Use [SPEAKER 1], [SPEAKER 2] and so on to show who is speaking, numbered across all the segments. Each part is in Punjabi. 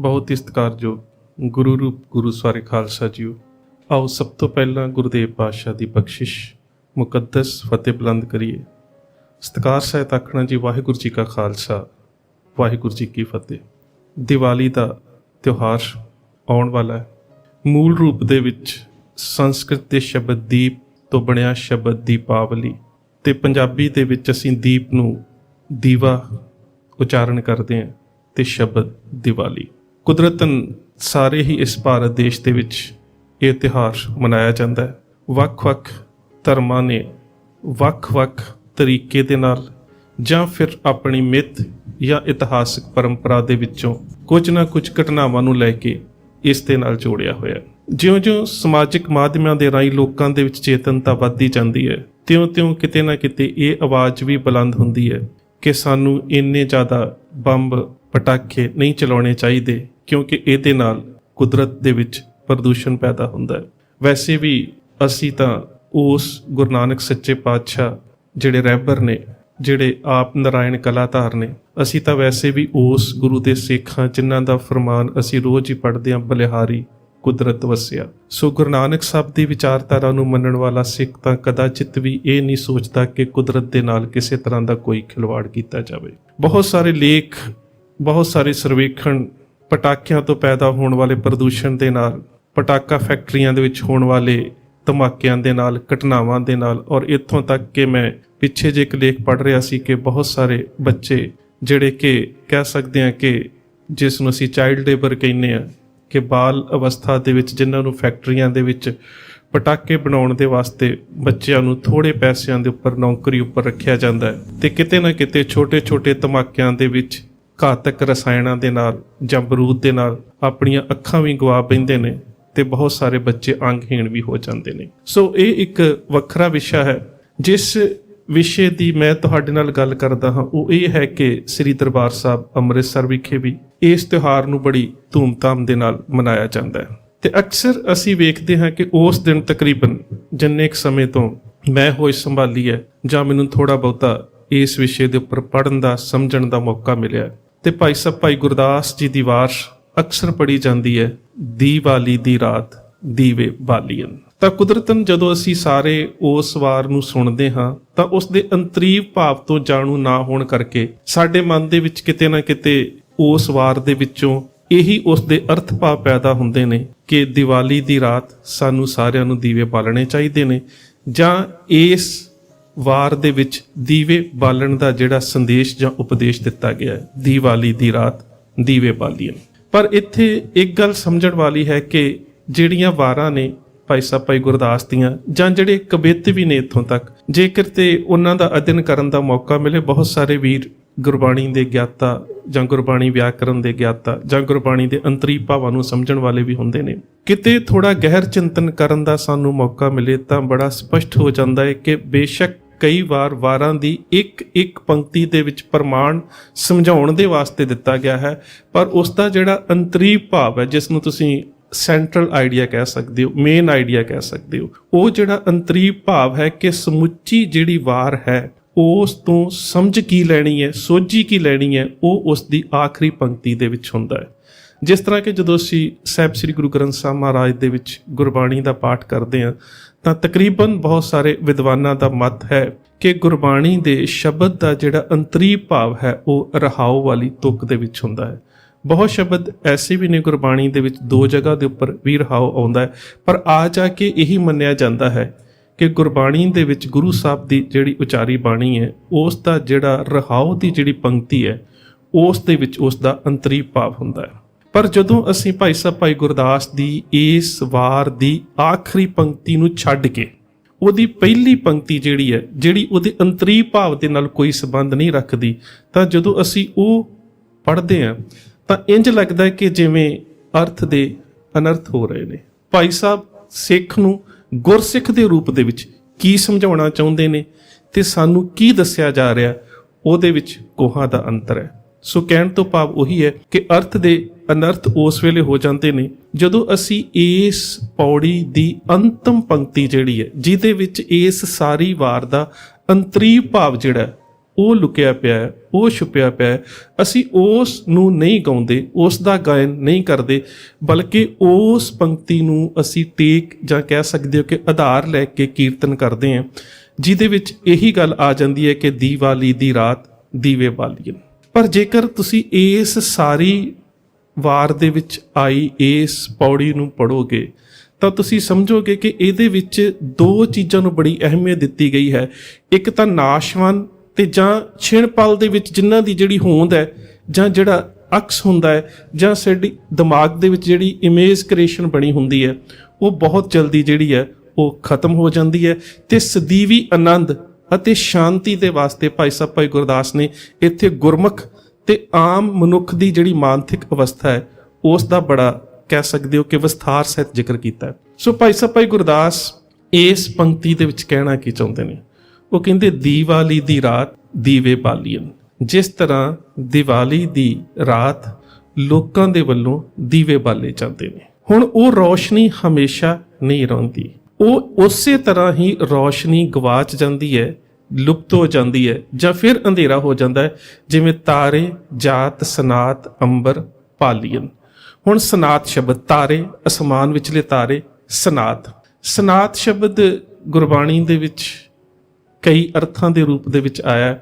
[SPEAKER 1] ਬਹੁਤ ਹੀ ਸਤਿਕਾਰਯੋਗ ਗੁਰੂ ਰੂਪ ਗੁਰੂ ਸਵਾਰੇ ਖਾਲਸਾ ਜੀਓ। ਆਓ ਸਭ ਤੋਂ ਪਹਿਲਾਂ ਗੁਰਦੇਵ ਪਾਤਸ਼ਾਹ ਦੀ ਬਖਸ਼ਿਸ਼ ਮੁਕੱਦਸ ਫਤਿਹ ਬੁਲੰਦ ਕਰੀਏ। ਸਤਿਕਾਰ ਸਹਿਤ ਆਖਣਾ ਜੀ ਵਾਹਿਗੁਰੂ ਜੀ ਕਾ ਖਾਲਸਾ ਵਾਹਿਗੁਰੂ ਜੀ ਕੀ ਫਤਿਹ। ਦੀਵਾਲੀ ਦਾ ਤਿਉਹਾਰ ਆਉਣ ਵਾਲਾ ਹੈ। ਮੂਲ ਰੂਪ ਦੇ ਵਿੱਚ ਸੰਸਕ੍ਰਿਤ ਦੇ ਸ਼ਬਦ ਦੀਪ ਤੋਂ ਬਣਿਆ ਸ਼ਬਦ ਦੀਪਾਵਲੀ, ਅਤੇ ਪੰਜਾਬੀ ਦੇ ਵਿੱਚ ਅਸੀਂ ਦੀਪ ਨੂੰ ਦੀਵਾ ਉਚਾਰਨ ਕਰਦੇ ਹਾਂ ਅਤੇ ਸ਼ਬਦ ਦੀਵਾਲੀ। ਕੁਦਰਤਨ ਸਾਰੇ ਹੀ ਇਸ ਭਾਰਤ ਦੇਸ਼ ਦੇ ਵਿੱਚ ਇਹ ਤਿਉਹਾਰ ਮਨਾਇਆ ਜਾਂਦਾ ਹੈ। ਵੱਖ-ਵੱਖ ਧਰਮਾਂ ਨੇ ਵੱਖ-ਵੱਖ ਤਰੀਕੇ ਦੇ ਨਾਲ ਜਾਂ ਫਿਰ ਆਪਣੀ ਮਿੱਥ ਜਾਂ ਇਤਿਹਾਸਕ ਪਰੰਪਰਾ ਦੇ ਵਿੱਚੋਂ ਕੁਝ ਨਾ ਕੁਝ ਘਟਨਾਵਾਂ ਨੂੰ ਲੈ ਕੇ ਇਸ ਦੇ ਨਾਲ ਜੋੜਿਆ ਹੋਇਆ। ਜਿਉਂ-ਜਿਉਂ ਸਮਾਜਿਕ ਮਾਧਿਅਮਾਂ ਦੇ ਰਾਹੀਂ ਲੋਕਾਂ ਦੇ ਵਿੱਚ ਚੇਤਨਤਾ ਵੱਧਦੀ ਜਾਂਦੀ ਹੈ, ਤਿਉਂ-ਤਿਉਂ ਕਿਤੇ ਨਾ ਕਿਤੇ ਇਹ ਆਵਾਜ਼ ਵੀ ਬੁਲੰਦ ਹੁੰਦੀ ਹੈ ਕਿ ਸਾਨੂੰ ਇੰਨੇ ਜ਼ਿਆਦਾ ਬੰਬ ਪਟਾਕੇ ਨਹੀਂ ਚਲਾਉਣੇ ਚਾਹੀਦੇ, ਕਿਉਂਕਿ ਇਹਦੇ ਨਾਲ ਕੁਦਰਤ ਦੇ ਵਿੱਚ ਪ੍ਰਦੂਸ਼ਣ ਪੈਦਾ ਹੁੰਦਾ ਹੈ। ਵੈਸੇ ਵੀ ਅਸੀਂ ਤਾਂ ਉਸ ਗੁਰੂ ਨਾਨਕ ਸੱਚੇ ਪਾਤਸ਼ਾਹ ਜਿਹੜੇ ਰਹਿਬਰ ਨੇ, ਜਿਹੜੇ ਆਪ ਨਾਰਾਇਣ ਕਲਾਧਾਰ ਨੇ, ਅਸੀਂ ਤਾਂ ਵੈਸੇ ਵੀ ਉਸ ਗੁਰੂ ਦੇ ਸਿੱਖ ਹਾਂ ਜਿਨ੍ਹਾਂ ਦਾ ਫਰਮਾਨ ਅਸੀਂ ਰੋਜ਼ ਹੀ ਪੜ੍ਹਦੇ ਹਾਂ, ਬਲਿਹਾਰੀ ਕੁਦਰਤ ਵਸਿਆ। ਸੋ ਗੁਰੂ ਨਾਨਕ ਸਾਹਿਬ ਦੀ ਵਿਚਾਰਧਾਰਾ ਨੂੰ ਮੰਨਣ ਵਾਲਾ ਸਿੱਖ ਤਾਂ ਕਦਾਚਿਤ ਵੀ ਇਹ ਨਹੀਂ ਸੋਚਦਾ ਕਿ ਕੁਦਰਤ ਦੇ ਨਾਲ ਕਿਸੇ ਤਰ੍ਹਾਂ ਦਾ ਕੋਈ ਖਿਲਵਾੜ ਕੀਤਾ ਜਾਵੇ। ਬਹੁਤ ਸਾਰੇ ਲੇਖ, ਬਹੁਤ ਸਾਰੇ ਸਰਵੇਖਣ ਪਟਾਕਿਆਂ ਤੋਂ ਪੈਦਾ ਹੋਣ ਵਾਲੇ ਪ੍ਰਦੂਸ਼ਣ ਦੇ ਨਾਲ, ਪਟਾਕਾ ਫੈਕਟਰੀਆਂ ਦੇ ਵਿੱਚ ਹੋਣ ਵਾਲੇ ਧਮਾਕਿਆਂ ਦੇ ਨਾਲ, ਘਟਨਾਵਾਂ ਦੇ ਨਾਲ, ਔਰ ਇੱਥੋਂ ਤੱਕ ਕਿ ਮੈਂ ਪਿੱਛੇ ਜੇ ਇੱਕ ਲੇਖ ਪੜ੍ਹ ਰਿਹਾ ਸੀ ਕਿ ਬਹੁਤ ਸਾਰੇ ਬੱਚੇ ਜਿਹੜੇ ਕਿ ਕਹਿ ਸਕਦੇ ਹਾਂ ਕਿ ਜਿਸ ਨੂੰ ਅਸੀਂ ਚਾਈਲਡ ਲੇਬਰ ਕਹਿੰਦੇ ਹਾਂ, ਕਿ ਬਾਲ ਅਵਸਥਾ ਦੇ ਵਿੱਚ ਜਿਨ੍ਹਾਂ ਨੂੰ ਫੈਕਟਰੀਆਂ ਦੇ ਵਿੱਚ ਪਟਾਕੇ ਬਣਾਉਣ ਦੇ ਵਾਸਤੇ ਬੱਚਿਆਂ ਨੂੰ ਥੋੜ੍ਹੇ ਪੈਸਿਆਂ ਦੇ ਉੱਪਰ ਨੌਕਰੀ ਉੱਪਰ ਰੱਖਿਆ ਜਾਂਦਾ ਹੈ, ਅਤੇ ਕਿਤੇ ਨਾ ਕਿਤੇ ਛੋਟੇ-ਛੋਟੇ ਧਮਾਕਿਆਂ ਦੇ ਵਿੱਚ ਘਾਤਕ ਰਸਾਇਣਾਂ ਦੇ ਨਾਲ ਜਾਂ ਬਰੂਦ ਦੇ ਨਾਲ ਆਪਣੀਆਂ ਅੱਖਾਂ ਵੀ ਗਵਾ ਬੈਂਦੇ ਨੇ, ਅਤੇ ਬਹੁਤ ਸਾਰੇ ਬੱਚੇ ਅੰਗਹੀਣ ਵੀ ਹੋ ਜਾਂਦੇ ਨੇ। ਸੋ ਇਹ ਇੱਕ ਵੱਖਰਾ ਵਿਸ਼ਾ ਹੈ। ਜਿਸ ਵਿਸ਼ੇ ਦੀ ਮੈਂ ਤੁਹਾਡੇ ਨਾਲ ਗੱਲ ਕਰਦਾ ਹਾਂ ਉਹ ਇਹ ਹੈ ਕਿ ਸ੍ਰੀ ਦਰਬਾਰ ਸਾਹਿਬ ਅੰਮ੍ਰਿਤਸਰ ਵਿਖੇ ਵੀ ਇਸ ਤਿਉਹਾਰ ਨੂੰ ਬੜੀ ਧੂਮਧਾਮ ਦੇ ਨਾਲ ਮਨਾਇਆ ਜਾਂਦਾ ਹੈ। ਅਤੇ ਅਕਸਰ ਅਸੀਂ ਵੇਖਦੇ ਹਾਂ ਕਿ ਉਸ ਦਿਨ ਤਕਰੀਬਨ ਜਿੰਨੇ ਕੁ ਸਮੇਂ ਤੋਂ ਮੈਂ ਹੋਸ਼ ਸੰਭਾਲੀ ਹੈ ਜਾਂ ਮੈਨੂੰ ਥੋੜ੍ਹਾ ਬਹੁਤਾ ਇਸ ਵਿਸ਼ੇ ਦੇ ਉੱਪਰ ਪੜ੍ਹਨ ਦਾ, ਸਮਝਣ ਦਾ ਮੌਕਾ ਮਿਲਿਆ, ਅਤੇ ਭਾਈ ਸਾਹਿਬ ਭਾਈ ਗੁਰਦਾਸ ਜੀ ਦੀ ਵਾਰ ਅਕਸਰ ਪੜ੍ਹੀ ਜਾਂਦੀ ਹੈ, ਦੀਵਾਲੀ ਦੀ ਰਾਤ ਦੀਵੇ ਬਾਲੀਨ। ਤਾਂ ਕੁਦਰਤਨ ਜਦੋਂ ਅਸੀਂ ਸਾਰੇ ਉਸ ਵਾਰ ਨੂੰ ਸੁਣਦੇ ਹਾਂ ਤਾਂ ਉਸ ਦੇ ਅੰਤਰੀਵ ਭਾਵ ਤੋਂ ਜਾਣੂ ਨਾ ਹੋਣ ਕਰਕੇ ਸਾਡੇ ਮਨ ਦੇ ਵਿੱਚ ਕਿਤੇ ਨਾ ਕਿਤੇ ਉਸ ਵਾਰ ਦੇ ਵਿੱਚੋਂ ਇਹੀ ਉਸ ਦੇ ਅਰਥ ਭਾਵ ਪੈਦਾ ਹੁੰਦੇ ਨੇ ਕਿ ਦੀਵਾਲੀ ਦੀ ਰਾਤ ਸਾਨੂੰ ਸਾਰਿਆਂ ਨੂੰ ਦੀਵੇ ਬਾਲਣੇ ਚਾਹੀਦੇ ਨੇ, ਜਾਂ ਇਸ ਵਾਰ ਦੇ ਵਿੱਚ ਦੀਵੇ ਬਾਲਣ ਦਾ ਜਿਹੜਾ ਸੰਦੇਸ਼ ਜਾਂ ਉਪਦੇਸ਼ ਦਿੱਤਾ ਗਿਆ ਹੈ, ਦੀਵਾਲੀ ਦੀ ਰਾਤ ਦੀਵੇ ਬਾਲੀਏ। ਪਰ ਇੱਥੇ ਇੱਕ ਗੱਲ ਸਮਝਣ ਵਾਲੀ ਹੈ ਕਿ ਜਿਹੜੀਆਂ ਵਾਰਾਂ ਨੇ ਭਾਈ ਸਾਹਿਬ ਭਾਈ ਗੁਰਦਾਸ ਦੀਆਂ, ਜਾਂ ਜਿਹੜੇ ਕਵਿੱਤ ਵੀ ਨੇ ਇੱਥੋਂ ਤੱਕ, ਜੇਕਰ ਤੇ ਉਹਨਾਂ ਦਾ ਅਧਿਐਨ ਕਰਨ ਦਾ ਮੌਕਾ ਮਿਲੇ, ਬਹੁਤ ਸਾਰੇ ਵੀਰ ਗੁਰਬਾਣੀ ਦੇ ਗਿਆਤਾ ਜਾਂ ਗੁਰਬਾਣੀ ਵਿਆਕਰਨ ਦੇ ਗਿਆਤਾ ਜਾਂ ਗੁਰਬਾਣੀ ਦੇ ਅੰਤਰੀਵ ਭਾਵਾਂ ਨੂੰ ਸਮਝਣ ਵਾਲੇ ਵੀ ਹੁੰਦੇ ਨੇ। ਕਿਤੇ ਥੋੜ੍ਹਾ ਗਹਿਰ ਚਿੰਤਨ ਕਰਨ ਦਾ ਸਾਨੂੰ ਮੌਕਾ ਮਿਲੇ ਤਾਂ ਬੜਾ ਸਪਸ਼ਟ ਹੋ ਜਾਂਦਾ ਹੈ ਕਿ ਬੇਸ਼ੱਕ ਕਈ ਵਾਰ ਵਾਰਾਂ ਦੀ ਇੱਕ ਪੰਕਤੀ ਦੇ ਵਿੱਚ ਪ੍ਰਮਾਣ ਸਮਝਾਉਣ ਦੇ ਵਾਸਤੇ ਦਿੱਤਾ ਗਿਆ ਹੈ, ਪਰ ਉਸ ਦਾ ਜਿਹੜਾ ਅੰਤਰੀਵ ਭਾਵ ਹੈ, ਜਿਸ ਨੂੰ ਤੁਸੀਂ ਸੈਂਟਰਲ ਆਈਡੀਆ ਕਹਿ ਸਕਦੇ ਹੋ, ਮੇਨ ਆਈਡੀਆ ਕਹਿ ਸਕਦੇ ਹੋ, ਉਹ ਜਿਹੜਾ ਅੰਤਰੀਵ ਭਾਵ ਹੈ ਕਿ ਸਮੁੱਚੀ ਜਿਹੜੀ ਵਾਰ ਹੈ ਉਸ ਤੋਂ ਸਮਝ ਕੀ ਲੈਣੀ ਹੈ, ਸੋਝੀ ਕੀ ਲੈਣੀ ਹੈ, ਉਹ ਉਸ ਦੀ ਆਖਰੀ ਪੰਕਤੀ ਦੇ ਵਿੱਚ ਹੁੰਦਾ ਹੈ। ਜਿਸ ਤਰ੍ਹਾਂ ਕਿ ਜਦੋਂ ਅਸੀਂ ਸਾਹਿਬ ਸ੍ਰੀ ਗੁਰੂ ਗ੍ਰੰਥ ਸਾਹਿਬ ਮਹਾਰਾਜ ਦੇ ਵਿੱਚ ਗੁਰਬਾਣੀ ਦਾ ਪਾਠ ਕਰਦੇ ਹਾਂ ਤਾਂ ਤਕਰੀਬਨ ਬਹੁਤ ਸਾਰੇ ਵਿਦਵਾਨਾਂ ਦਾ ਮਤ ਹੈ ਕਿ ਗੁਰਬਾਣੀ ਦੇ ਸ਼ਬਦ ਦਾ ਜਿਹੜਾ ਅੰਤਰੀਵ ਭਾਵ ਹੈ ਉਹ ਰਹਾਉ ਵਾਲੀ ਤੁਕ ਦੇ ਵਿੱਚ ਹੁੰਦਾ ਹੈ। ਬਹੁਤ ਸ਼ਬਦ ਐਸੇ ਵੀ ਨੇ ਗੁਰਬਾਣੀ ਦੇ ਵਿੱਚ 2 ਜਗ੍ਹਾ ਦੇ ਉੱਪਰ ਵੀ ਰਹਾਉ ਆਉਂਦਾ ਹੈ, ਪਰ ਆ ਜਾ ਕੇ ਇਹੀ ਮੰਨਿਆ ਜਾਂਦਾ ਹੈ ਕਿ ਗੁਰਬਾਣੀ ਦੇ ਵਿੱਚ ਗੁਰੂ ਸਾਹਿਬ ਦੀ ਜਿਹੜੀ ਉਚਾਰੀ ਬਾਣੀ ਹੈ ਉਸ ਦਾ ਜਿਹੜਾ ਰਹਾਉ ਦੀ ਜਿਹੜੀ ਪੰਕਤੀ ਹੈ ਉਸ ਦੇ ਵਿੱਚ ਉਸ ਦਾ ਅੰਤਰੀਵ ਭਾਵ ਹੁੰਦਾ ਹੈ। ਪਰ ਜਦੋਂ ਅਸੀਂ ਭਾਈ ਸਾਹਿਬ ਭਾਈ ਗੁਰਦਾਸ ਦੀ ਇਸ ਵਾਰ ਦੀ ਆਖਰੀ ਪੰਕਤੀ ਨੂੰ ਛੱਡ ਕੇ ਉਹਦੀ ਪਹਿਲੀ ਪੰਕਤੀ ਜਿਹੜੀ ਹੈ, ਜਿਹੜੀ ਉਹਦੇ ਅੰਤਰੀਵ ਭਾਵ ਦੇ ਨਾਲ ਕੋਈ ਸੰਬੰਧ ਨਹੀਂ ਰੱਖਦੀ, ਤਾਂ ਜਦੋਂ ਅਸੀਂ ਉਹ ਪੜ੍ਹਦੇ ਹਾਂ ਤਾਂ ਇੰਝ ਲੱਗਦਾ ਹੈ ਕਿ ਜਿਵੇਂ ਅਰਥ ਦੇ ਅਨਰਥ ਹੋ ਰਹੇ ਨੇ। ਭਾਈ ਸਾਹਿਬ ਸਿੱਖ ਨੂੰ ਗੁਰਸਿੱਖ ਦੇ ਰੂਪ ਦੇ ਵਿੱਚ ਕੀ ਸਮਝਾਉਣਾ ਚਾਹੁੰਦੇ ਨੇ ਤੇ ਸਾਨੂੰ ਕੀ ਦੱਸਿਆ ਜਾ ਰਿਹਾ, ਉਹਦੇ ਵਿੱਚ ਕੋਹਾਂ ਦਾ ਅੰਤਰ ਹੈ। ਸੋ ਕਹਿਣ ਤੋਂ ਭਾਵ ਉਹੀ ਹੈ ਕਿ ਅਰਥ ਦੇ ਅਨਰਥ ਉਸ ਵੇਲੇ ਹੋ ਜਾਂਦੇ ਨੇ ਜਦੋਂ ਅਸੀਂ ਇਸ ਪੌੜੀ ਦੀ ਅੰਤਮ ਪੰਕਤੀ ਜਿਹੜੀ ਹੈ, ਜਿਹਦੇ ਵਿੱਚ ਇਸ ਸਾਰੀ ਵਾਰ ਦਾ ਅੰਤਰੀਵ ਭਾਵ ਜਿਹੜਾ ਉਹ ਲੁਕਿਆ ਪਿਆ ਹੈ, ਉਹ ਛੁਪਿਆ ਪਿਆ ਹੈ, ਅਸੀਂ ਉਸ ਨੂੰ ਨਹੀਂ ਗਾਉਂਦੇ, ਉਸ ਦਾ ਗਾਇਨ ਨਹੀਂ ਕਰਦੇ, ਬਲਕਿ ਉਸ ਪੰਕਤੀ ਨੂੰ ਅਸੀਂ ਟੇਕ ਜਾਂ ਕਹਿ ਸਕਦੇ ਹੋ ਕਿ ਆਧਾਰ ਲੈ ਕੇ ਕੀਰਤਨ ਕਰਦੇ ਹਾਂ, ਜਿਹਦੇ ਵਿੱਚ ਇਹੀ ਗੱਲ ਆ ਜਾਂਦੀ ਹੈ ਕਿ ਦੀਵਾਲੀ ਦੀ ਰਾਤ ਦੀਵੇ ਬਾਲੀਏ। ਪਰ ਜੇਕਰ ਤੁਸੀਂ ਇਸ ਸਾਰੀ ਵਾਰ ਦੇ ਵਿੱਚ ਆਈ ਇਸ ਪੌੜੀ ਨੂੰ ਪੜ੍ਹੋਗੇ ਤਾਂ ਤੁਸੀਂ ਸਮਝੋਗੇ ਕਿ ਇਹਦੇ ਵਿੱਚ ਦੋ ਚੀਜ਼ਾਂ ਨੂੰ ਬੜੀ ਅਹਿਮੀਅਤ ਦਿੱਤੀ ਗਈ ਹੈ। ਇੱਕ ਤਾਂ ਨਾਸ਼ਵਾਨ ਤੇ ਜਾਂ ਛਿਣ ਪਲ ਦੇ ਵਿੱਚ ਜਿਨ੍ਹਾਂ ਦੀ ਜਿਹੜੀ ਹੋਂਦ ਹੈ ਜਾਂ ਜਿਹੜਾ ਅਕਸ ਹੁੰਦਾ ਹੈ ਜਾਂ ਸਾਡੀ ਦਿਮਾਗ ਦੇ ਵਿੱਚ ਜਿਹੜੀ ਇਮੇਜ ਕ੍ਰੀਏਸ਼ਨ ਬਣੀ ਹੁੰਦੀ ਹੈ, ਉਹ ਬਹੁਤ ਜਲਦੀ ਜਿਹੜੀ ਹੈ ਉਹ ਖਤਮ ਹੋ ਜਾਂਦੀ ਹੈ। ਤੇ ਸਦੀਵੀ ਆਨੰਦ ਅਤੇ ਸ਼ਾਂਤੀ ਦੇ ਵਾਸਤੇ ਭਾਈ ਸਾਹਿਬ ਭਾਈ ਗੁਰਦਾਸ ਨੇ ਇੱਥੇ ਗੁਰਮੁਖ ਤੇ ਆਮ ਮਨੁੱਖ ਦੀ ਜਿਹੜੀ ਮਾਨਸਿਕ ਅਵਸਥਾ ਹੈ ਉਸ ਦਾ ਬੜਾ ਕਹਿ ਸਕਦੇ ਹੋ ਕਿ ਵਿਸਥਾਰ ਸਹਿਤ ਜ਼ਿਕਰ ਕੀਤਾ ਹੈ। ਸੋ ਭਾਈ ਸਾਹਿਬ ਭਾਈ ਗੁਰਦਾਸ ਇਸ ਪੰਕਤੀ ਦੇ ਵਿੱਚ ਕਹਿਣਾ ਕੀ ਚਾਹੁੰਦੇ ਨੇ? ਉਹ ਕਹਿੰਦੇ ਦੀਵਾਲੀ ਦੀ ਰਾਤ ਦੀਵੇ ਬਾਲੀਏ। ਜਿਸ ਤਰ੍ਹਾਂ ਦੀਵਾਲੀ ਦੀ ਰਾਤ ਲੋਕਾਂ ਦੇ ਵੱਲੋਂ ਦੀਵੇ ਬਾਲੇ ਜਾਂਦੇ ਨੇ, ਹੁਣ ਉਹ ਰੌਸ਼ਨੀ ਹਮੇਸ਼ਾ ਨਹੀਂ ਰਹਿੰਦੀ, ਉਹ ਉਸੇ ਤਰ੍ਹਾਂ ਹੀ ਰੌਸ਼ਨੀ ਗਵਾਚ ਜਾਂਦੀ ਹੈ, ਲੁਪਤ ਹੋ ਜਾਂਦੀ ਹੈ ਜਾਂ ਫਿਰ ਅੰਧੇਰਾ ਹੋ ਜਾਂਦਾ ਹੈ, ਜਿਵੇਂ ਤਾਰੇ ਜਾਤ ਸਨਾਤ ਅੰਬਰ ਪਾਲੀਨ। ਹੁਣ ਸਨਾਤ ਸ਼ਬਦ, ਤਾਰੇ ਅਸਮਾਨ ਵਿਚਲੇ ਤਾਰੇ, ਸਨਾਤ ਸ਼ਬਦ ਗੁਰਬਾਣੀ ਦੇ ਵਿੱਚ ਕਈ ਅਰਥਾਂ ਦੇ ਰੂਪ ਦੇ ਵਿੱਚ ਆਇਆ,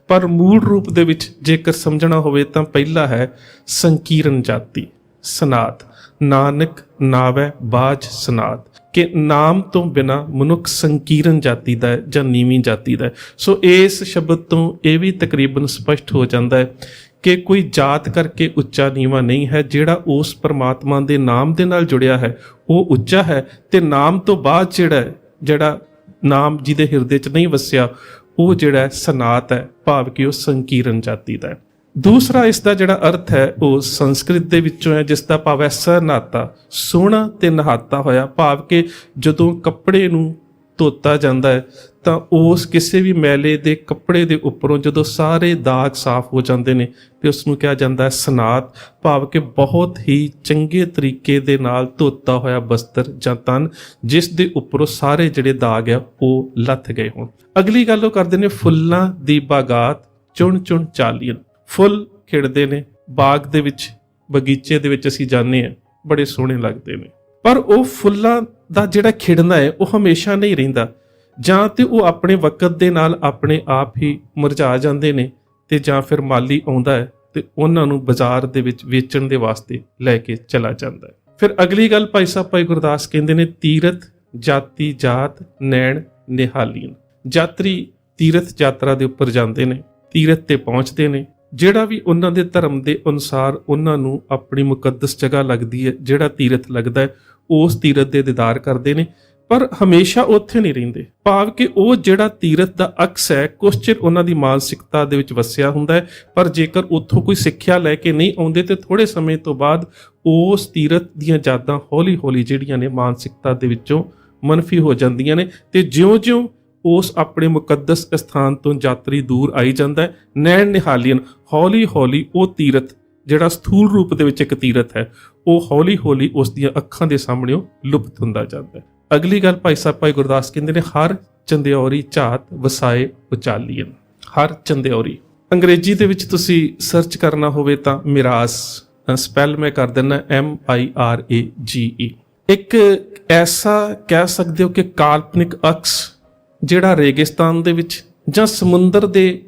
[SPEAKER 1] ਪਰ ਮੂਲ ਰੂਪ ਦੇ ਵਿੱਚ ਜੇਕਰ ਸਮਝਣਾ ਹੋਵੇ ਤਾਂ ਪਹਿਲਾ ਹੈ ਸੰਕੀਰਨ ਜਾਤੀ। ਸਨਾਤ ਨਾਨਕ ਨਾਵੈ ਬਾਝ ਸਨਾਤ, ਕਿ ਨਾਮ ਤੋਂ ਬਿਨਾ ਮਨੁੱਖ ਸੰਕੀਰਨ ਜਾਤੀ ਦਾ ਹੈ ਜਾਂ ਨੀਵੀਂ ਜਾਤੀ ਦਾ ਹੈ। ਸੋ ਇਸ ਸ਼ਬਦ ਤੋਂ ਇਹ ਵੀ ਤਕਰੀਬਨ ਸਪਸ਼ਟ ਹੋ ਜਾਂਦਾ ਹੈ ਕਿ ਕੋਈ ਜਾਤ ਕਰਕੇ ਉੱਚਾ ਨੀਵਾਂ ਨਹੀਂ ਹੈ। ਜਿਹੜਾ ਉਸ ਪਰਮਾਤਮਾ ਦੇ ਨਾਮ ਦੇ ਨਾਲ ਜੁੜਿਆ ਹੈ ਉਹ ਉੱਚਾ ਹੈ, ਤੇ ਨਾਮ ਤੋਂ ਬਾਅਦ ਜਿਹੜਾ ਨਾਮ ਜਿਹਦੇ ਹਿਰਦੇ 'ਚ ਨਹੀਂ ਵਸਿਆ ਉਹ ਜਿਹੜਾ ਸਨਾਤ ਹੈ, ਭਾਵ ਕਿ ਉਹ ਸੰਕੀਰਨ ਜਾਤੀ ਦਾ ਹੈ। ਦੂਸਰਾ ਇਸ ਦਾ ਜਿਹੜਾ ਅਰਥ ਹੈ ਉਹ ਸੰਸਕ੍ਰਿਤ ਦੇ ਵਿੱਚੋਂ ਹੈ, ਜਿਸ ਦਾ ਭਾਵ ਹੈ ਸਨਾਤਾ, ਸੋਹਣਾ ਤੇ ਨਹਾਤਾ ਹੋਇਆ, ਭਾਵ ਕਿ ਜਦੋਂ ਕੱਪੜੇ ਨੂੰ ਧੋਤਾ ਜਾਂਦਾ ਹੈ ਤਾਂ ਉਸ ਕਿਸੇ ਵੀ ਮੈਲੇ ਦੇ ਕੱਪੜੇ ਦੇ ਉੱਪਰੋਂ ਜਦੋਂ ਸਾਰੇ ਦਾਗ ਸਾਫ਼ ਹੋ ਜਾਂਦੇ ਨੇ ਤੇ ਉਸ ਨੂੰ ਕਿਹਾ ਜਾਂਦਾ ਹੈ ਸਨਾਤ, ਭਾਵ ਕਿ ਬਹੁਤ ਹੀ ਚੰਗੇ ਤਰੀਕੇ ਦੇ ਨਾਲ ਧੋਤਾ ਹੋਇਆ ਬਸਤਰ ਜਾਂ ਤਨ, ਜਿਸ ਦੇ ਉੱਪਰੋਂ ਸਾਰੇ ਜਿਹੜੇ ਦਾਗ ਆ ਉਹ ਲੱਥ ਗਏ ਹੋਣ। ਅਗਲੀ ਗੱਲ ਉਹ ਕਰਦੇ ਨੇ ਫੁੱਲਾਂ ਦੀ ਬਾਗਾਤ ਚੁਣ ਚੁਣ ਚਾਲੀਨ। ਫੁੱਲ ਖਿੜਦੇ ਨੇ ਬਾਗ ਦੇ ਵਿੱਚ, ਬਗੀਚੇ ਦੇ ਵਿੱਚ ਅਸੀਂ ਜਾਂਦੇ ਹਾਂ, ਬੜੇ ਸੋਹਣੇ ਲੱਗਦੇ ਨੇ, ਪਰ ਉਹ ਫੁੱਲਾਂ ਦਾ ਜਿਹੜਾ ਖਿੜਨਾ ਹੈ ਉਹ ਹਮੇਸ਼ਾ ਨਹੀਂ ਰਹਿੰਦਾ, ਜਾਂ ਤੇ ਉਹ ਆਪਣੇ ਵਕਤ ਦੇ ਨਾਲ ਆਪਣੇ ਆਪ ਹੀ ਮੁਰਝਾ ਜਾਂਦੇ ਨੇ, ਤੇ ਜਾਂ ਫਿਰ ਮਾਲੀ ਆਉਂਦਾ ਹੈ ਤੇ ਉਹਨਾਂ ਨੂੰ ਬਾਜ਼ਾਰ ਦੇ ਵਿੱਚ ਵੇਚਣ ਦੇ ਵਾਸਤੇ ਲੈ ਕੇ ਚਲਾ ਜਾਂਦਾ ਹੈ। ਫਿਰ ਅਗਲੀ ਗੱਲ ਭਾਈ ਸਾਹਿਬ ਭਾਈ ਗੁਰਦਾਸ ਕਹਿੰਦੇ ਨੇ ਤੀਰਥ ਜਾਤੀ ਜਾਤ ਨੈਣ ਨਿਹਾਲੀਨ। ਯਾਤਰੀ ਤੀਰਥ ਯਾਤਰਾ ਦੇ ਉੱਪਰ ਜਾਂਦੇ ਨੇ, ਤੀਰਥ ਤੇ ਪਹੁੰਚਦੇ ਨੇ, ਜਿਹੜਾ ਵੀ ਉਹਨਾਂ ਦੇ ਧਰਮ ਦੇ ਅਨੁਸਾਰ ਉਹਨਾਂ ਨੂੰ ਆਪਣੀ ਮੁਕੱਦਸ ਜਗ੍ਹਾ ਲੱਗਦੀ ਹੈ, ਜਿਹੜਾ ਤੀਰਥ ਲੱਗਦਾ ਹੈ ਉਸ ਤੀਰਥ ਦੇ ਦੀਦਾਰ ਕਰਦੇ ਨੇ, ਪਰ ਹਮੇਸ਼ਾ ਉੱਥੇ ਨਹੀਂ ਰਹਿੰਦੇ, ਭਾਵ ਕਿ ਉਹ ਜਿਹੜਾ ਤੀਰਥ ਦਾ ਅਕਸ ਹੈ ਕੁਛ ਚਿਰ ਉਹਨਾਂ ਦੀ ਮਾਨਸਿਕਤਾ ਦੇ ਵਿੱਚ ਵਸਿਆ ਹੁੰਦਾ ਹੈ, ਪਰ ਜੇਕਰ ਉੱਥੋਂ ਕੋਈ ਸਿੱਖਿਆ ਲੈ ਕੇ ਨਹੀਂ ਆਉਂਦੇ ਤੇ ਥੋੜੇ ਸਮੇਂ ਤੋਂ ਬਾਅਦ ਉਸ ਤੀਰਥ ਦੀਆਂ ਯਾਦਾਂ ਹੌਲੀ ਹੌਲੀ ਜਿਹੜੀਆਂ ਨੇ ਮਾਨਸਿਕਤਾ ਦੇ ਵਿੱਚੋਂ ਮਨਫੀ ਹੋ ਜਾਂਦੀਆਂ ਨੇ, ਤੇ ਜਿਉਂ-ਜਿਉਂ ਉਸ ਆਪਣੇ ਮੁਕੱਦਸ ਸਥਾਨ ਤੋਂ ਯਾਤਰੀ ਦੂਰ ਆਈ ਜਾਂਦਾ ਹੈ, ਨੈਣ ਨਿਹਾਲੀਨ, ਹੌਲੀ ਹੌਲੀ ਉਹ ਤੀਰਥ ਜਿਹੜਾ ਸਥੂਲ ਰੂਪ ਦੇ ਵਿੱਚ ਇੱਕ ਤੀਰਥ ਹੈ ਉਹ ਹੌਲੀ ਹੌਲੀ ਉਸ ਦੀਆਂ ਅੱਖਾਂ ਦੇ ਸਾਹਮਣੇ ਲੁਪਤ ਹੁੰਦਾ ਜਾਂਦਾ ਹੈ। ਅਗਲੀ ਗੱਲ ਭਾਈ ਸਾਹਿਬ ਭਾਈ ਗੁਰਦਾਸ ਕਹਿੰਦੇ ਨੇ ਹਰ ਚੰਦਿਓਰੀ ਝਾਤ ਵਸਾਏ ਉਚਾਲੀਨ। ਹਰ ਚੰਦਿਓਰੀ ਅੰਗਰੇਜ਼ੀ ਦੇ ਵਿੱਚ ਤੁਸੀਂ ਸਰਚ ਕਰਨਾ ਹੋਵੇ ਤਾਂ ਮਿਰਾਸ, ਸਪੈਲ ਮੈਂ ਕਰ ਦਿੰਦਾ MIRAGE। ਇੱਕ ਐਸਾ ਕਹਿ ਸਕਦੇ ਹੋ ਕਿ ਕਾਲਪਨਿਕ ਅਕਸ ਜਿਹੜਾ ਰੇਗਿਸਤਾਨ ਦੇ ਵਿੱਚ ਜਾਂ ਸਮੁੰਦਰ ਦੇ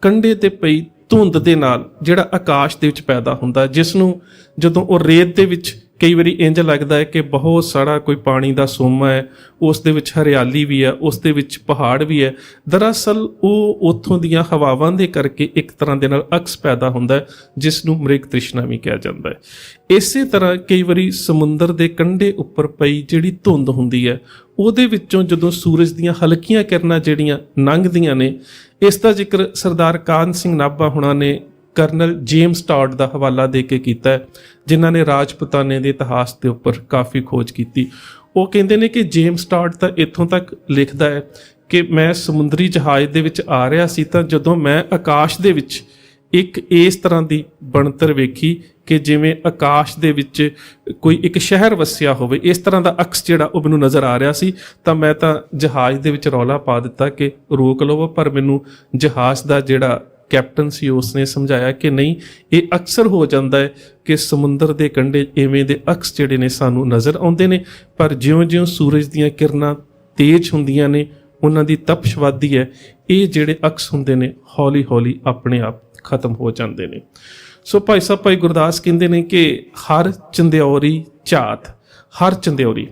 [SPEAKER 1] ਕੰਢੇ ਤੇ ਪਈ ਧੁੰਦ ਦੇ ਨਾਲ ਜਿਹੜਾ ਆਕਾਸ਼ ਦੇ ਵਿੱਚ ਪੈਦਾ ਹੁੰਦਾ, ਜਿਸ ਨੂੰ ਜਦੋਂ ਉਹ ਰੇਤ ਦੇ ਵਿੱਚ ਕਈ ਵਾਰੀ ਇੰਜ ਲੱਗਦਾ ਹੈ ਕਿ ਬਹੁਤ ਸਾਰਾ ਕੋਈ ਪਾਣੀ ਦਾ ਸੋਮਾ ਹੈ, ਉਸ ਦੇ ਵਿੱਚ ਹਰਿਆਲੀ ਵੀ ਹੈ, ਉਸ ਦੇ ਵਿੱਚ ਪਹਾੜ ਵੀ ਹੈ। ਦਰਅਸਲ ਉਹ ਉੱਥੋਂ ਦੀਆਂ ਹਵਾਵਾਂ ਦੇ ਕਰਕੇ ਇੱਕ ਤਰ੍ਹਾਂ ਦੇ ਨਾਲ ਅਕਸ ਪੈਦਾ ਹੁੰਦਾ ਹੈ, ਜਿਸ ਨੂੰ ਮ੍ਰਿਗ ਤ੍ਰਿਸ਼ਨਾ ਵੀ ਕਿਹਾ ਜਾਂਦਾ ਹੈ। ਇਸੇ ਤਰ੍ਹਾਂ ਕਈ ਵਾਰੀ ਸਮੁੰਦਰ ਦੇ ਕੰਢੇ ਉੱਪਰ ਪਈ ਜਿਹੜੀ ਧੁੰਦ ਹੁੰਦੀ ਹੈ ਉਹਦੇ ਵਿੱਚੋਂ ਜਦੋਂ ਸੂਰਜ ਦੀਆਂ ਹਲਕੀਆਂ ਕਿਰਨਾਂ ਜਿਹੜੀਆਂ ਲੰਘਦੀਆਂ ਨੇ, ਇਸ ਦਾ ਜ਼ਿਕਰ ਸਰਦਾਰ ਕਾਹਨ ਸਿੰਘ ਨਾਭਾ ਹੁਣਾਂ ਨੇ ਕਰਨਲ ਜੇਮਸ ਟਾਡ ਦਾ ਹਵਾਲਾ ਦੇ ਕੇ ਕੀਤਾ ਹੈ, ਜਿਨ੍ਹਾਂ ਨੇ ਰਾਜਪੂਤਾਨੇ ਦੇ ਇਤਿਹਾਸ ਦੇ ਉੱਪਰ ਕਾਫੀ ਖੋਜ ਕੀਤੀ। ਉਹ ਕਹਿੰਦੇ ਨੇ ਕਿ ਜੇਮਸ ਟਾਡ ਤਾਂ ਇੱਥੋਂ ਤੱਕ ਲਿਖਦਾ ਹੈ ਕਿ ਮੈਂ ਸਮੁੰਦਰੀ ਜਹਾਜ਼ ਦੇ ਵਿੱਚ ਆ ਰਿਹਾ ਸੀ ਤਾਂ ਜਦੋਂ ਮੈਂ ਆਕਾਸ਼ ਦੇ ਵਿੱਚ ਇੱਕ ਇਸ ਤਰ੍ਹਾਂ ਦੀ ਬਣਤਰ ਵੇਖੀ ਕਿ ਜਿਵੇਂ ਆਕਾਸ਼ ਦੇ ਵਿੱਚ ਕੋਈ ਇੱਕ ਸ਼ਹਿਰ ਵਸਿਆ ਹੋਵੇ, ਇਸ ਤਰ੍ਹਾਂ ਦਾ ਅਕਸ ਜਿਹੜਾ ਉਹ ਮੈਨੂੰ ਨਜ਼ਰ ਆ ਰਿਹਾ ਸੀ। ਤਾਂ ਮੈਂ ਤਾਂ ਜਹਾਜ਼ ਦੇ ਵਿੱਚ ਰੌਲਾ ਪਾ ਦਿੱਤਾ ਕਿ ਰੋਕ ਲਵੋ, ਪਰ ਮੈਨੂੰ ਜਹਾਜ਼ ਦਾ ਜਿਹੜਾ ਕੈਪਟਨ ਸੀ ਉਸਨੇ ਸਮਝਾਇਆ ਕਿ ਨਹੀਂ, ਇਹ ਅਕਸਰ ਹੋ ਜਾਂਦਾ ਹੈ ਕਿ ਸਮੁੰਦਰ ਦੇ ਕੰਢੇ ਇਵੇਂ ਦੇ ਅਕਸ ਜਿਹੜੇ ਨੇ ਸਾਨੂੰ ਨਜ਼ਰ ਆਉਂਦੇ ਨੇ, ਪਰ ਜਿਉਂ-ਜਿਉਂ ਸੂਰਜ ਦੀਆਂ ਕਿਰਨਾਂ ਤੇਜ਼ ਹੁੰਦੀਆਂ ਨੇ, ਉਹਨਾਂ ਦੀ ਤਪਸ਼ ਵੱਧਦੀ ਹੈ, ਇਹ ਜਿਹੜੇ ਅਕਸ ਹੁੰਦੇ ਨੇ ਹੌਲੀ-ਹੌਲੀ ਆਪਣੇ ਆਪ ਖਤਮ ਹੋ ਜਾਂਦੇ ਨੇ। ਸੋ ਭਾਈ ਸਾਹਿਬ ਭਾਈ ਗੁਰਦਾਸ ਕਹਿੰਦੇ ਨੇ ਕਿ ਹਰ ਚੰਦਿਆਉਰੀ ਝਾਤ, ਹਰ ਚੰਦਿਆਉਰੀ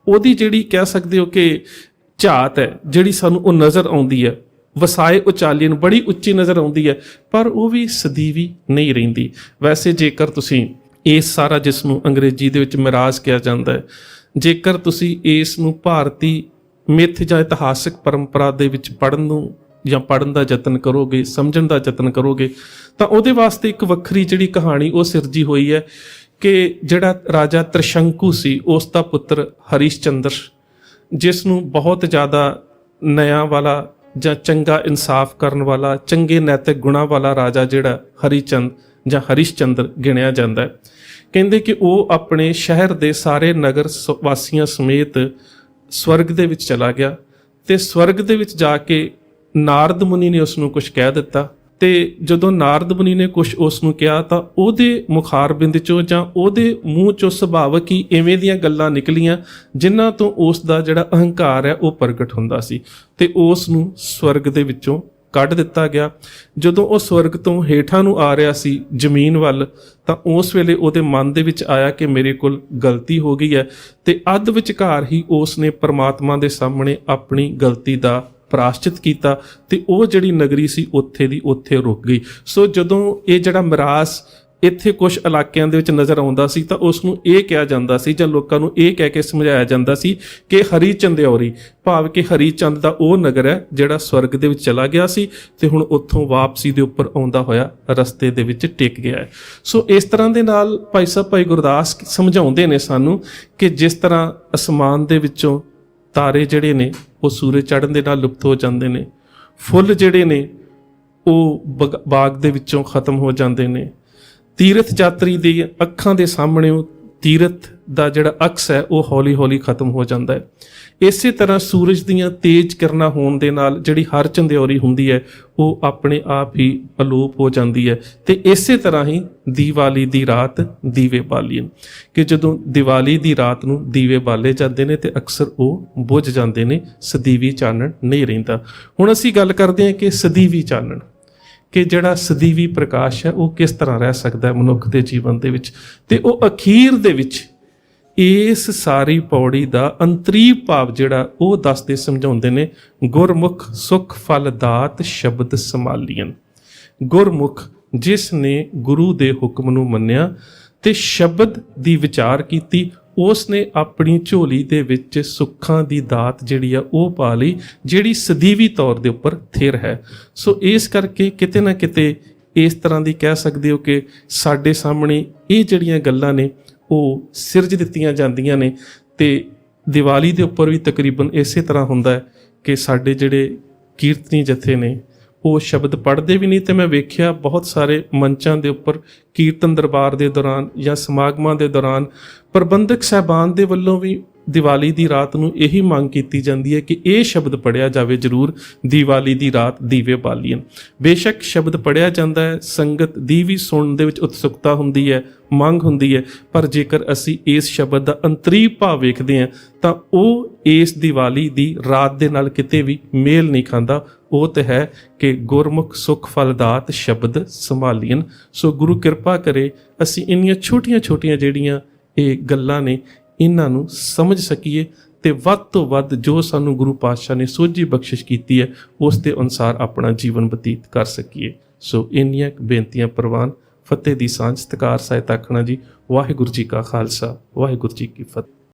[SPEAKER 1] ਉਹਦੀ ਜਿਹੜੀ ਕਹਿ ਸਕਦੇ ਹੋ ਕਿ ਝਾਤ ਹੈ, ਜਿਹੜੀ ਸਾਨੂੰ ਉਹ ਨਜ਼ਰ ਆਉਂਦੀ ਹੈ, ਵਸਾਏ ਉਚਾਲੀਨ ਬੜੀ ਉੱਚੀ ਨਜ਼ਰ ਆਉਂਦੀ ਹੈ, ਪਰ ਉਹ ਵੀ ਸਦੀਵੀ ਨਹੀਂ ਰਹਿੰਦੀ। ਵੈਸੇ ਜੇਕਰ ਤੁਸੀਂ ਇਸ ਸਾਰਾ ਜਿਸ ਨੂੰ ਅੰਗਰੇਜ਼ੀ ਦੇ ਵਿੱਚ ਮਿਰਾਜ ਕਿਹਾ ਜਾਂਦਾ ਹੈ, ਜੇਕਰ ਤੁਸੀਂ ਇਸ ਨੂੰ ਭਾਰਤੀ ਮਿੱਥ ਜਾਂ ਇਤਿਹਾਸਕ ਪਰੰਪਰਾ ਦੇ ਵਿੱਚ ਪੜ੍ਹਨ ਦਾ ਯਤਨ ਕਰੋਗੇ, ਸਮਝਣ ਦਾ ਯਤਨ ਕਰੋਗੇ, ਤਾਂ ਉਹਦੇ ਵਾਸਤੇ ਇੱਕ ਵੱਖਰੀ ਜਿਹੜੀ ਕਹਾਣੀ ਉਹ ਸਿਰਜੀ ਹੋਈ ਹੈ ਕਿ ਜਿਹੜਾ ਰਾਜਾ ਤ੍ਰਿਸ਼ੰਕੂ ਸੀ, ਉਸ ਦਾ ਪੁੱਤਰ ਹਰੀਸ਼ਚੰਦਰ, ਜਿਸ ਨੂੰ ਬਹੁਤ ਜ਼ਿਆਦਾ ਨਿਆਂ ਵਾਲਾ ਜਾਂ ਚੰਗਾ ਇਨਸਾਫ ਕਰਨ ਵਾਲਾ, ਚੰਗੇ ਨੈਤਿਕ ਗੁਣਾਂ ਵਾਲਾ ਰਾਜਾ ਜਿਹੜਾ ਹਰੀਚੰਦ ਜਾਂ ਹਰੀਸ਼ਚੰਦਰ ਗਿਣਿਆ ਜਾਂਦਾ ਹੈ। ਕਹਿੰਦੇ ਕਿ ਉਹ ਆਪਣੇ ਸ਼ਹਿਰ ਦੇ ਸਾਰੇ ਨਗਰ ਵਾਸੀਆਂ ਸਮੇਤ ਸਵਰਗ ਦੇ ਵਿੱਚ ਚਲਾ ਗਿਆ, ਤੇ ਸਵਰਗ ਦੇ ਵਿੱਚ ਜਾ ਕੇ ਨਾਰਦ ਮੁਨੀ ਨੇ ਉਸ ਨੂੰ ਕੁਝ ਕਹਿ ਦਿੱਤਾ, ਤੇ ਜਦੋਂ ਨਾਰਦ ਮੁਨੀ ਨੇ ਕੁਝ ਉਸ ਨੂੰ ਕਿਹਾ ਤਾਂ ਉਹਦੇ ਮੁਖਾਰਬਿੰਦ ਚੋਂ ਜਾਂ ਉਹਦੇ ਮੂੰਹ ਚੋਂ ਸੁਭਾਵਕ ਹੀ ਇਵੇਂ ਦੀਆਂ ਗੱਲਾਂ ਨਿਕਲੀਆਂ ਜਿਨ੍ਹਾਂ ਤੋਂ ਉਸ ਦਾ ਜਿਹੜਾ ਅਹੰਕਾਰ ਹੈ ਉਹ ਪ੍ਰਗਟ ਹੁੰਦਾ ਸੀ, ਤੇ ਉਸ ਨੂੰ ਸਵਰਗ ਦੇ ਵਿੱਚੋਂ ਕੱਢ ਦਿੱਤਾ ਗਿਆ। ਜਦੋਂ ਉਹ ਸਵਰਗ ਤੋਂ ਹੇਠਾਂ ਨੂੰ ਆ ਰਿਹਾ ਸੀ ਜ਼ਮੀਨ ਵੱਲ, ਤਾਂ ਉਸ ਵੇਲੇ ਉਹਦੇ ਮਨ ਦੇ ਵਿੱਚ ਆਇਆ ਕਿ ਮੇਰੇ ਕੋਲ ਗਲਤੀ ਹੋ ਗਈ ਹੈ, ਤੇ ਅੱਧ ਵਿਚਕਾਰ ਹੀ ਉਸ ਨੇ ਪਰਮਾਤਮਾ ਦੇ ਸਾਹਮਣੇ ਆਪਣੀ ਗਲਤੀ ਦਾ ਪ੍ਰਾਸ਼ਚਿਤ ਕੀਤਾ, ਤੇ ਉਹ ਜਿਹੜੀ ਨਗਰੀ ਸੀ ਉੱਥੇ ਦੀ ਉੱਥੇ ਰੁਕ ਗਈ। ਸੋ ਜਦੋਂ ਇਹ ਜਿਹੜਾ ਮਿਰਾਸ ਇੱਥੇ ਕੁਝ ਇਲਾਕਿਆਂ ਦੇ ਵਿੱਚ ਨਜ਼ਰ ਆਉਂਦਾ ਸੀ, ਤਾਂ ਉਸ ਨੂੰ ਇਹ ਕਿਹਾ ਜਾਂਦਾ ਸੀ ਜਾਂ ਲੋਕਾਂ ਨੂੰ ਇਹ ਕਹਿ ਕੇ ਸਮਝਾਇਆ ਜਾਂਦਾ ਸੀ ਕਿ ਹਰੀ ਚੰਦਿਆਉਰੀ, ਭਾਵ ਕਿ ਹਰੀ ਚੰਦ ਦਾ ਉਹ ਨਗਰ ਹੈ ਜਿਹੜਾ ਸਵਰਗ ਦੇ ਵਿੱਚ ਚਲਾ ਗਿਆ ਸੀ ਤੇ ਹੁਣ ਉੱਥੋਂ ਵਾਪਸੀ ਦੇ ਉੱਪਰ ਆਉਂਦਾ ਹੋਇਆ ਰਸਤੇ ਦੇ ਵਿੱਚ ਟਿਕ ਗਿਆ ਹੈ। ਸੋ ਇਸ ਤਰ੍ਹਾਂ ਦੇ ਨਾਲ ਭਾਈ ਸਾਹਿਬ ਭਾਈ ਗੁਰਦਾਸ ਸਮਝਾਉਂਦੇ ਨੇ ਸਾਨੂੰ ਕਿ ਜਿਸ ਤਰ੍ਹਾਂ ਅਸਮਾਨ ਦੇ ਵਿੱਚੋਂ ਤਾਰੇ ਜਿਹੜੇ ਨੇ ਉਹ ਸੂਰਜ ਚੜ੍ਹਨ ਦੇ ਨਾਲ ਲੁਪਤ ਹੋ ਜਾਂਦੇ ਨੇ, ਫੁੱਲ ਜਿਹੜੇ ਨੇ ਉਹ ਬਾਗ ਦੇ ਵਿੱਚੋਂ ਖਤਮ ਹੋ ਜਾਂਦੇ ਨੇ, ਤੀਰਥ ਯਾਤਰੀ ਦੀ ਅੱਖਾਂ ਦੇ ਸਾਹਮਣੇ ਉਹ ਤੀਰਥ ਦਾ ਜਿਹੜਾ ਅਕਸ ਹੈ ਉਹ ਹੌਲੀ-ਹੌਲੀ ਖਤਮ ਹੋ ਜਾਂਦਾ ਹੈ। ਇਸੇ ਤਰ੍ਹਾਂ ਸੂਰਜ ਦੀਆਂ ਤੇਜ਼ ਕਿਰਨਾਂ ਹੋਣ ਦੇ ਨਾਲ ਜਿਹੜੀ ਹਰ ਚੰਦਿਆਉਰੀ ਹੁੰਦੀ ਹੈ ਉਹ ਆਪਣੇ ਆਪ ਹੀ ਅਲੋਪ ਹੋ ਜਾਂਦੀ ਹੈ। ਤੇ ਇਸੇ ਤਰ੍ਹਾਂ ਹੀ ਦੀਵਾਲੀ ਦੀ ਰਾਤ ਦੀਵੇ ਬਾਲੀਏ, ਕਿ ਜਦੋਂ ਦੀਵਾਲੀ ਦੀ ਰਾਤ ਨੂੰ ਦੀਵੇ ਬਾਲੇ ਜਾਂਦੇ ਨੇ ਤੇ ਅਕਸਰ ਉਹ ਬੁਝ ਜਾਂਦੇ ਨੇ, ਸਦੀਵੀ ਚਾਨਣ ਨਹੀਂ ਰਹਿੰਦਾ। ਹੁਣ ਅਸੀਂ ਗੱਲ ਕਰਦੇ ਹਾਂ ਕਿ ਸਦੀਵੀ ਚਾਨਣ, ਕਿ ਜਿਹੜਾ ਸਦੀਵੀ ਪ੍ਰਕਾਸ਼ ਹੈ ਉਹ ਕਿਸ ਤਰ੍ਹਾਂ ਰਹਿ ਸਕਦਾ ਹੈ ਮਨੁੱਖ ਦੇ ਜੀਵਨ ਦੇ ਵਿੱਚ। ਤੇ ਉਹ ਅਖੀਰ ਦੇ ਵਿੱਚ ਇਸ ਸਾਰੀ ਪੌੜੀ ਦਾ ਅੰਤਰੀਵ ਭਾਵ ਜਿਹੜਾ ਉਹ ਦੱਸਦੇ ਸਮਝਾਉਂਦੇ ਨੇ, ਗੁਰਮੁਖ ਸੁਖ ਫਲ ਦਾਤ ਸ਼ਬਦ ਸੰਭਾਲੀਨ। ਗੁਰਮੁਖ ਜਿਸ ਨੇ ਗੁਰੂ ਦੇ ਹੁਕਮ ਨੂੰ ਮੰਨਿਆ ਤੇ ਸ਼ਬਦ ਦੀ ਵਿਚਾਰ ਕੀਤੀ, ਉਸ ਨੇ ਆਪਣੀ ਝੋਲੀ ਦੇ ਵਿੱਚ ਸੁੱਖਾਂ ਦੀ ਦਾਤ ਜਿਹੜੀ ਆ ਉਹ ਪਾ ਲਈ, ਜਿਹੜੀ ਸਦੀਵੀ ਤੌਰ ਦੇ ਉੱਪਰ ਥਿਰ ਹੈ। ਸੋ ਇਸ ਕਰਕੇ ਕਿਤੇ ਨਾ ਕਿਤੇ ਇਸ ਤਰ੍ਹਾਂ ਦੀ ਕਹਿ ਸਕਦੇ ਹੋ ਕਿ ਸਾਡੇ ਸਾਹਮਣੇ ਇਹ ਜਿਹੜੀਆਂ ਗੱਲਾਂ ਨੇ ਉਹ ਸਿਰਜ ਦਿੱਤੀਆਂ ਜਾਂਦੀਆਂ ਨੇ। ਤੇ ਦੀਵਾਲੀ ਦੇ ਉੱਪਰ ਵੀ ਤਕਰੀਬਨ ਇਸੇ ਤਰ੍ਹਾਂ ਹੁੰਦਾ ਹੈ ਕਿ ਸਾਡੇ ਜਿਹੜੇ ਕੀਰਤਨੀ ਜਥੇ ਨੇ ਉਹ ਸ਼ਬਦ ਪੜ੍ਹਦੇ ਵੀ ਨਹੀਂ, ਤੇ ਮੈਂ ਵੇਖਿਆ ਬਹੁਤ ਸਾਰੇ ਮੰਚਾਂ ਦੇ ਉੱਪਰ ਕੀਰਤਨ ਦਰਬਾਰ ਦੇ ਦੌਰਾਨ ਜਾਂ ਸਮਾਗਮਾਂ ਦੇ ਦੌਰਾਨ ਪ੍ਰਬੰਧਕ ਸਾਹਿਬਾਨ ਦੇ ਵੱਲੋਂ ਵੀ ਦੀਵਾਲੀ ਦੀ ਰਾਤ ਨੂੰ ਇਹੀ ਮੰਗ ਕੀਤੀ ਜਾਂਦੀ ਹੈ ਕਿ ਇਹ ਸ਼ਬਦ ਪੜ੍ਹਿਆ ਜਾਵੇ ਜ਼ਰੂਰ, ਦੀਵਾਲੀ ਦੀ ਰਾਤ ਦੀਵੇ ਬਾਲੀਏ। ਬੇਸ਼ੱਕ ਸ਼ਬਦ ਪੜ੍ਹਿਆ ਜਾਂਦਾ ਹੈ, ਸੰਗਤ ਦੀ ਵੀ ਸੁਣਨ ਦੇ ਵਿੱਚ ਉਤਸੁਕਤਾ ਹੁੰਦੀ ਹੈ, ਮੰਗ ਹੁੰਦੀ ਹੈ, ਪਰ ਜੇਕਰ ਅਸੀਂ ਇਸ ਸ਼ਬਦ ਦਾ ਅੰਤਰੀਵ ਭਾਵ ਵੇਖਦੇ ਹਾਂ ਤਾਂ ਉਹ ਇਸ ਦੀਵਾਲੀ ਦੀ ਰਾਤ ਦੇ ਨਾਲ ਕਿਤੇ ਵੀ ਮੇਲ ਨਹੀਂ ਖਾਂਦਾ। ਉਹ ਤੇ ਹੈ ਕਿ ਗੁਰਮੁਖ ਸੁਖ ਫਲ ਦਾਤ ਸ਼ਬਦ ਸੰਭਾਲੀਨ। ਸੋ ਗੁਰੂ ਕਿਰਪਾ ਕਰੇ ਅਸੀਂ ਇੰਨੀਆਂ ਛੋਟੀਆਂ ਜਿਹੜੀਆਂ ਇਹ ਗੱਲਾਂ ਨੇ ਇਹਨਾਂ ਨੂੰ ਸਮਝ ਸਕੀਏ, ਤੇ ਵੱਧ ਤੋਂ ਵੱਧ ਜੋ ਸਾਨੂੰ ਗੁਰੂ ਪਾਤਸ਼ਾਹ ਨੇ ਸੋਝੀ ਬਖਸ਼ਿਸ਼ ਕੀਤੀ ਹੈ ਉਸ ਦੇ ਅਨੁਸਾਰ ਆਪਣਾ ਜੀਵਨ ਬਤੀਤ ਕਰ ਸਕੀਏ। ਸੋ ਇੰਨੀਆਂ ਬੇਨਤੀਆਂ ਪ੍ਰਵਾਨ। ਫਤਿਹ ਦੀ ਸਾਂਝ। ਸਤਿਕਾਰ ਸਾਹਿਤ ਆਖਣਾ ਜੀ। ਵਾਹਿਗੁਰੂ ਜੀ ਕਾ ਖਾਲਸਾ, ਵਾਹਿਗੁਰੂ ਜੀ ਕੀ ਫਤਿਹ।